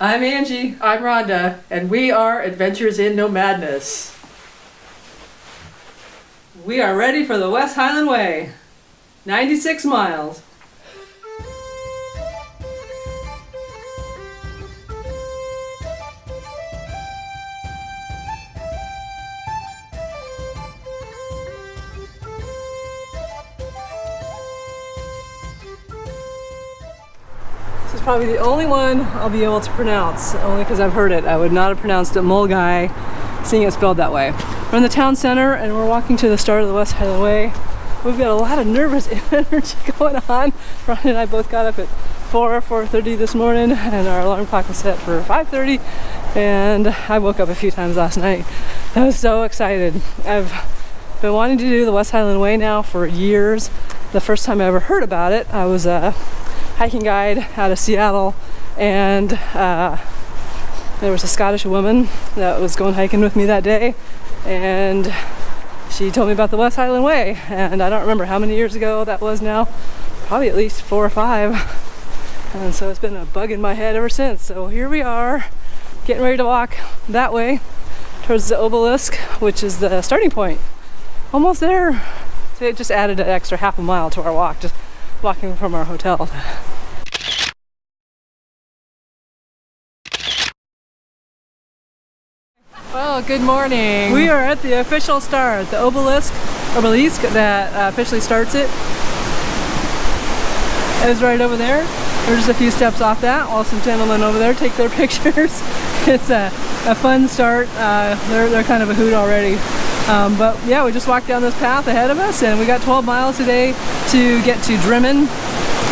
I'm Angie. I'm Rhonda, and we are Adventures in Nomadness. We are ready for the West Highland Way. 96 miles. This is probably the only one I'll be able to pronounce, only because I've heard it. I would not have pronounced it Milnagavie, seeing it spelled that way. We're in the town center and we're walking to the start of the West Highland Way. We've got a lot of nervous energy going on. Ron and I both got up at 4:30 this morning and our alarm clock was set for 5:30, and I woke up a few times last night. I was so excited. I've been wanting to do the West Highland Way now for years. The first time I ever heard about it, I was a hiking guide out of Seattle, and there was a Scottish woman that was going hiking with me that day, and she told me about the West Highland Way, and I don't remember how many years ago that was now, probably at least 4 or 5, and so it's been a bug in my head ever since. So here we are, getting ready to walk that way towards the obelisk, which is the starting point. Almost there. So it just added an extra half a mile to our walk, just walking from our hotel. Well, good morning. We are at the official start, the obelisk that officially starts it. Is right over there. We're just a few steps off that while some gentlemen over there take their pictures. It's a fun start. They're kind of a hoot already. But yeah, we just walked down this path ahead of us, and we got 12 miles today to get to Dremmen.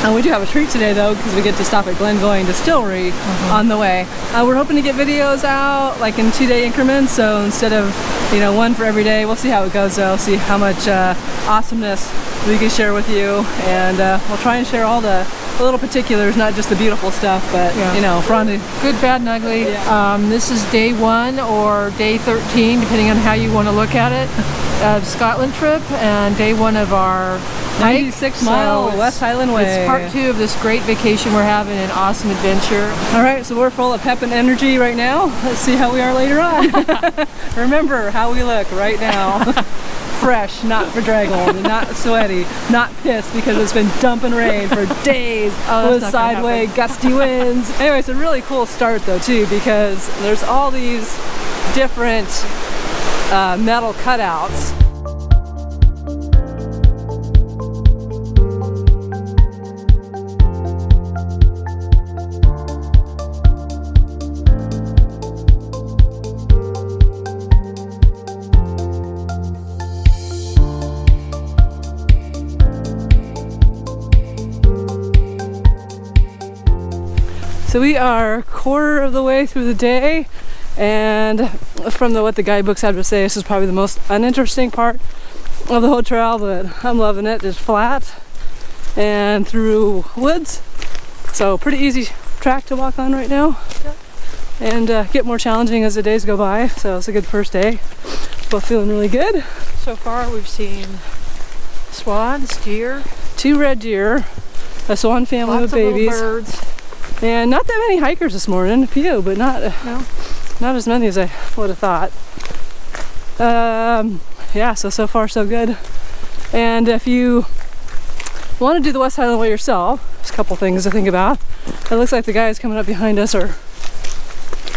And we do have a treat today though, because we get to stop at Glengoyne Distillery on the way. We're hoping to get videos out like in 2-day increments, so instead of one for every day, we'll see how it goes though, see how much awesomeness we can share with you, and we'll try and share all the little particulars, not just the beautiful stuff, but Rhonda. Good, bad, and ugly. Yeah. This is day 1 or day 13, depending on how you want to look at it, of Scotland trip, and day 1 of our 96-mile West Highland Way. It's part 2 of this great vacation we're having, an awesome adventure. All right, so we're full of pep and energy right now. Let's see how we are later on. Remember how we look right now. Fresh, not bedraggled, not sweaty, not pissed because it's been dumping rain for days with sideways gusty winds. Anyway, it's a really cool start though too, because there's all these different metal cutouts. So we are a quarter of the way through the day, and from what the guidebooks had to say, this is probably the most uninteresting part of the whole trail, but I'm loving it. It's flat and through woods, so pretty easy track to walk on right now, and get more challenging as the days go by, so it's a good first day. Both feeling really good. So far we've seen swans, deer, 2 red deer, a swan family with babies, little birds. And not that many hikers this morning, a few, but not as many as I would have thought. Yeah, so far so good. And if you want to do the West Highland Way yourself, there's a couple things to think about. It looks like the guys coming up behind us are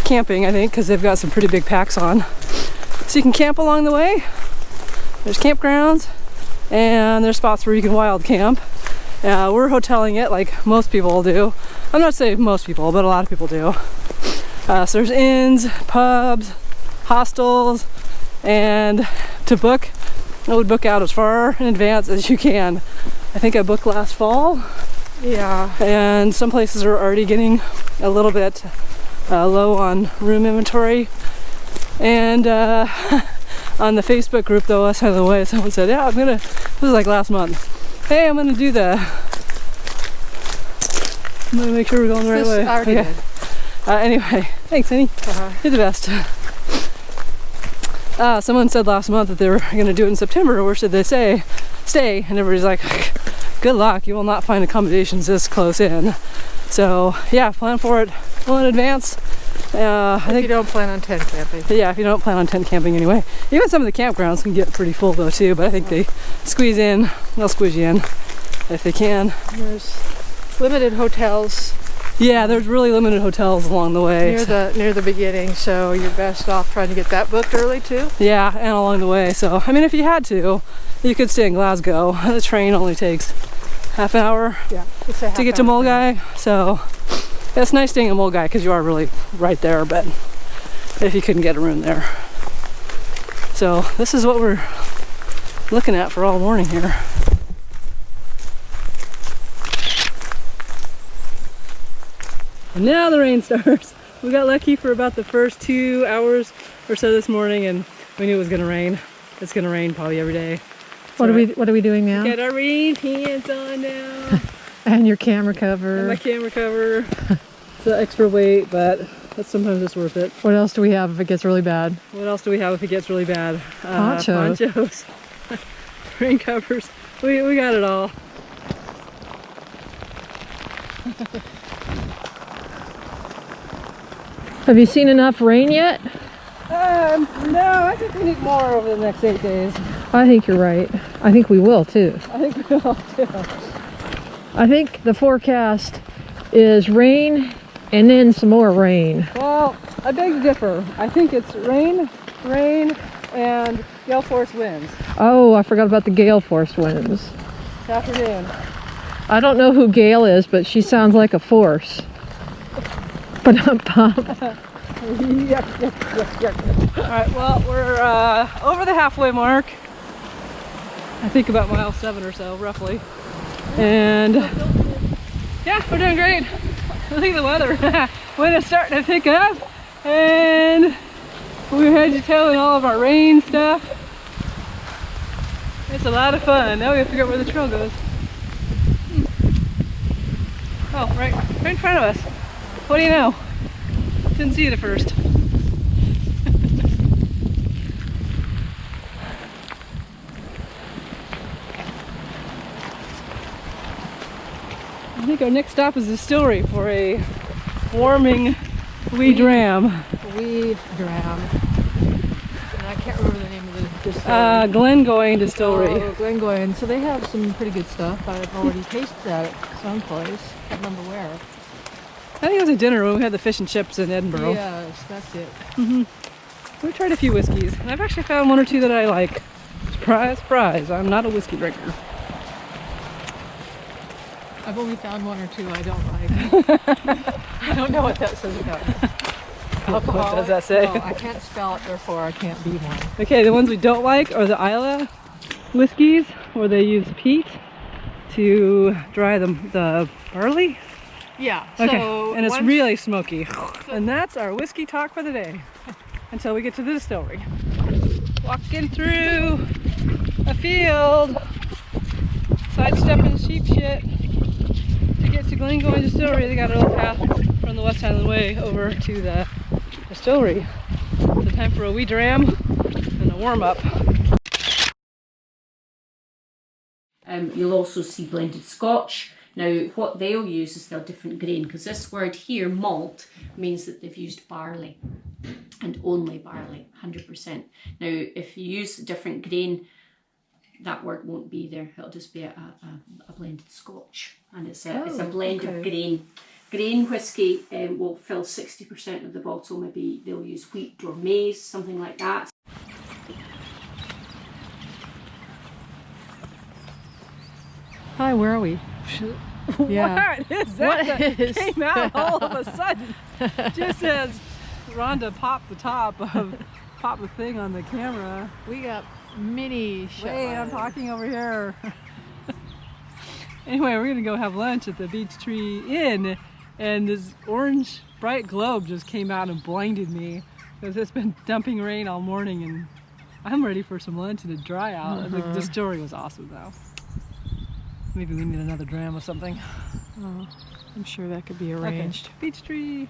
camping, I think, because they've got some pretty big packs on. So you can camp along the way. There's campgrounds, and there's spots where you can wild camp. We're hoteling it like most people do. I'm not saying most people, but a lot of people do. So there's inns, pubs, hostels, and to book, I would book out as far in advance as you can. I think I booked last fall. Yeah. And some places are already getting a little bit low on room inventory. And on the Facebook group, though, West Highland Way, someone said, yeah, this was like last month. Hey, I'm gonna do the. I'm gonna make sure we're going the right way. Okay. Anyway, thanks, honey. You're the best. Someone said last month that they were gonna do it in September. Where should they stay? And everybody's like, good luck. You will not find accommodations this close in. So yeah, plan for it well in advance. I think you don't plan on tent camping. yeah, if you don't plan on tent camping anyway. Even some of the campgrounds can get pretty full though too, but I think they'll squeeze you in if they can. There's limited hotels. Yeah, there's really limited hotels along the way. Near the beginning, so you're best off trying to get that booked early too. Yeah, and along the way. So, I mean, if you had to, you could stay in Glasgow. The train only takes half an hour to get to Milnagavie. So, it's nice staying in Milnagavie because you are really right there, but if you couldn't get a room there. So, this is what we're looking at for all morning here. And now the rain starts. We got lucky for about the first 2 hours or so this morning, and we knew it was gonna rain. It's gonna rain probably every day. What are we doing now? Got our rain pants on now. And your camera cover. And my camera cover. It's an extra weight, but sometimes it's worth it. What else do we have if it gets really bad? What else do we have if it gets really bad? Ponchos. Ponchos. Rain covers. We got it all. Have you seen enough rain yet? No, I think we need more over the next 8 days. I think you're right. I think we will too. I think we will too. I think the forecast is rain and then some more rain. Well, I beg to differ. I think it's rain, and gale force winds. Oh, I forgot about the gale force winds. This afternoon. I don't know who Gail is, but she sounds like a force. But I'm pumped. Yep. Alright, well, we're over the halfway mark. I think about mile 7 or so, roughly. And yeah, we're doing great. Look at the weather. When it's starting to pick up, and we're head to toe in all of our rain stuff. It's a lot of fun. Now we have to figure out where the trail goes. Oh, right in front of us. What do you know? Didn't see it at first. I think our next stop is the distillery for a warming wee dram. Wee dram. And I can't remember the name of the distillery. Glengoyne Distillery. Oh, Glengoyne. So they have some pretty good stuff. I've already tasted that at someplace. I can't remember where. I think it was a dinner when we had the fish and chips in Edinburgh. Yes, that's it. We've tried a few whiskeys, and I've actually found 1 or 2 that I like. Surprise, surprise, I'm not a whiskey drinker. I've only found 1 or 2 I don't like. I don't know what that says about me. Alcoholic? What does that say? No, I can't spell it, therefore I can't be one. Okay, the ones we don't like are the Islay whiskeys, where they use peat to dry the barley. Yeah. Okay, So and it's really smoky. And that's our whiskey talk for the day. Until we get to the distillery. Walking through a field, sidestepping sheep shit to get to Glengoyne Distillery. They got a little path from the West Highland Way over to the distillery. It's time for a wee dram and a warm up. You'll also see blended Scotch. Now, what they'll use is their different grain, because this word here, malt, means that they've used barley, and only barley, 100%. Now, if you use a different grain, that word won't be there. It'll just be a blended Scotch, and it's a blend of grain. Grain whisky will fill 60% of the bottle. Maybe they'll use wheat or maize, something like that. Hi, where are we? Yeah. What is that came out all of a sudden? Just as Rhonda popped the thing on the camera. We got mini shots. Wait, I'm talking over here. Anyway, we're gonna go have lunch at the Beech Tree Inn, and this orange bright globe just came out and blinded me because it's been dumping rain all morning, and I'm ready for some lunch and a dry out. The distillery was awesome though. Maybe we need another dram or something. Oh, I'm sure that could be arranged. Okay. Beech Tree.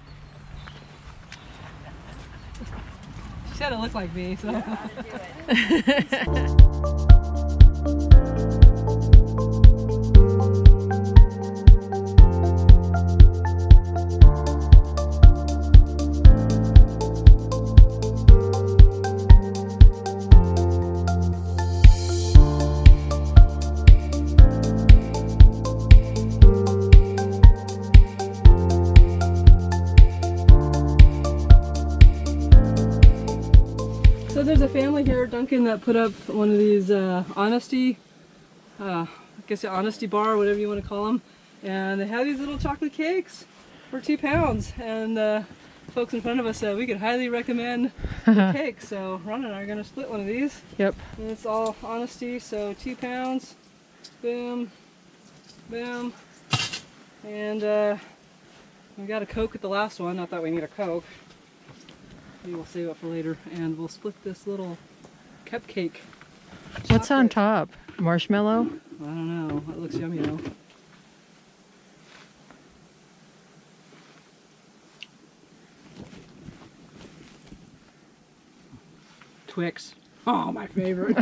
She said it looked like me, so. there's a family here at Duncan that put up one of these honesty, I guess the honesty bar, whatever you want to call them. And they have these little chocolate cakes for 2 pounds. And folks in front of us said we could highly recommend the cake. So Ron and I are going to split one of these. Yep. And it's all honesty, so 2 pounds. Boom. Boom. And we got a Coke at the last one. Not that we need a Coke. Maybe we'll save it for later. And we'll split this little cupcake. What's on chocolate. top? Marshmallow? I don't know. It looks yummy though. Twix. Oh, my favorite.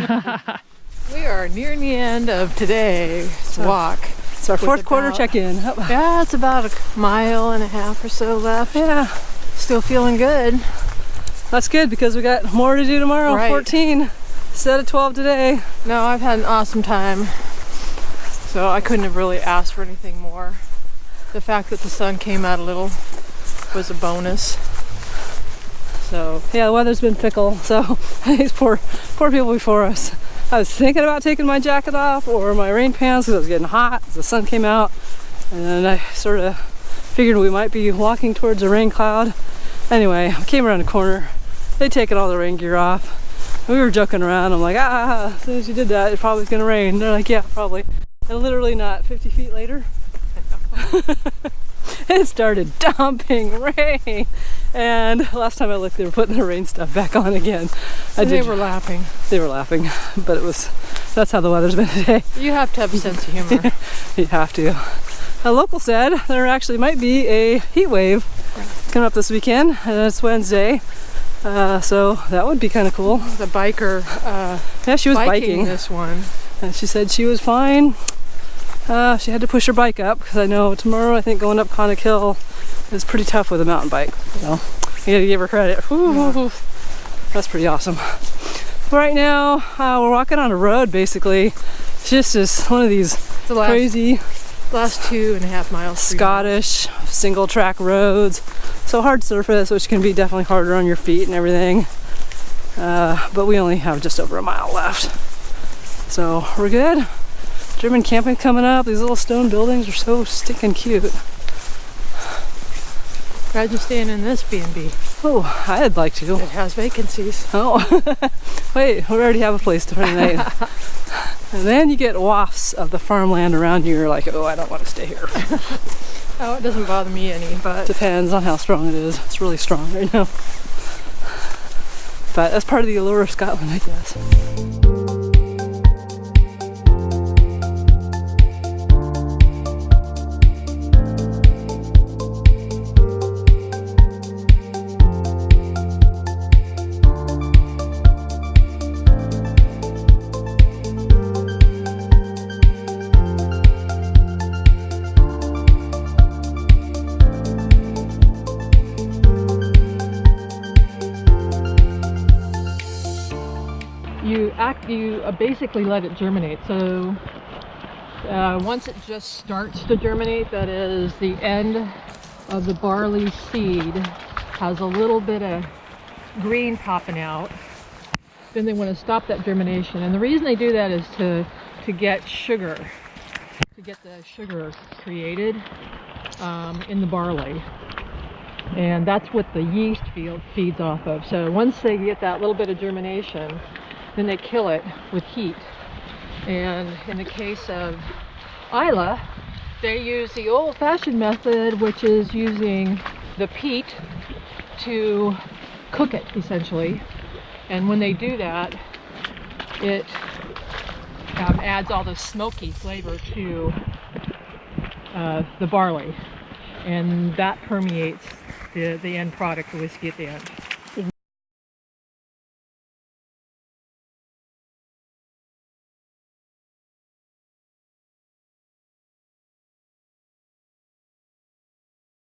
We are nearing the end of today's walk. It's our fourth quarter check-in. Yeah, it's about a 1.5 miles or so left. Yeah. Still feeling good. That's good because we got more to do tomorrow. Right. 14 instead of 12 today. No, I've had an awesome time. So I couldn't have really asked for anything more. The fact that the sun came out a little was a bonus. So yeah, the weather's been fickle. So these poor people before us. I was thinking about taking my jacket off or my rain pants because it was getting hot as the sun came out. And then I sort of figured we might be walking towards a rain cloud. Anyway, I came around the corner. They'd taken all the rain gear off. And we were joking around. I'm like, as soon as you did that, it probably was going to rain. They're like, yeah, probably. And literally not 50 feet later, it started dumping rain. And last time I looked, they were putting the rain stuff back on again. they were laughing. They were laughing, but that's how the weather's been today. You have to have a sense of humor. You have to. A local said there actually might be a heat wave coming up this weekend, and it's Wednesday. So that would be kind of cool. The biker, yeah, she was biking this one. And she said she was fine. She had to push her bike up because I know tomorrow I think going up Connick Hill is pretty tough with a mountain bike. So you gotta give her credit. Ooh, that's pretty awesome. Right now we're walking on a road basically. It's just one of these crazy last 2.5 miles. Scottish single track roads. So hard surface, which can be definitely harder on your feet and everything. But we only have just over a mile left. So we're good. Dremmen camping coming up. These little stone buildings are so stinking cute. Imagine staying in this B&B. Oh, I'd like to. It has vacancies. Oh, wait, we already have a place to spend the night. And then you get wafts of the farmland around you. You're like, oh, I don't want to stay here. Oh, it doesn't bother me any, but... Depends on how strong it is. It's really strong right now. But that's part of the allure of Scotland, I guess. You basically let it germinate. So once it just starts to germinate, that is the end of the barley seed has a little bit of green popping out, then they want to stop that germination. And the reason they do that is to get sugar, to get the sugar created in the barley. And that's what the yeast field feeds off of. So once they get that little bit of germination, then they kill it with heat. And in the case of Isla, they use the old-fashioned method, which is using the peat to cook it, essentially. And when they do that, it adds all the smoky flavor to the barley. And that permeates the end product, the whiskey at the end.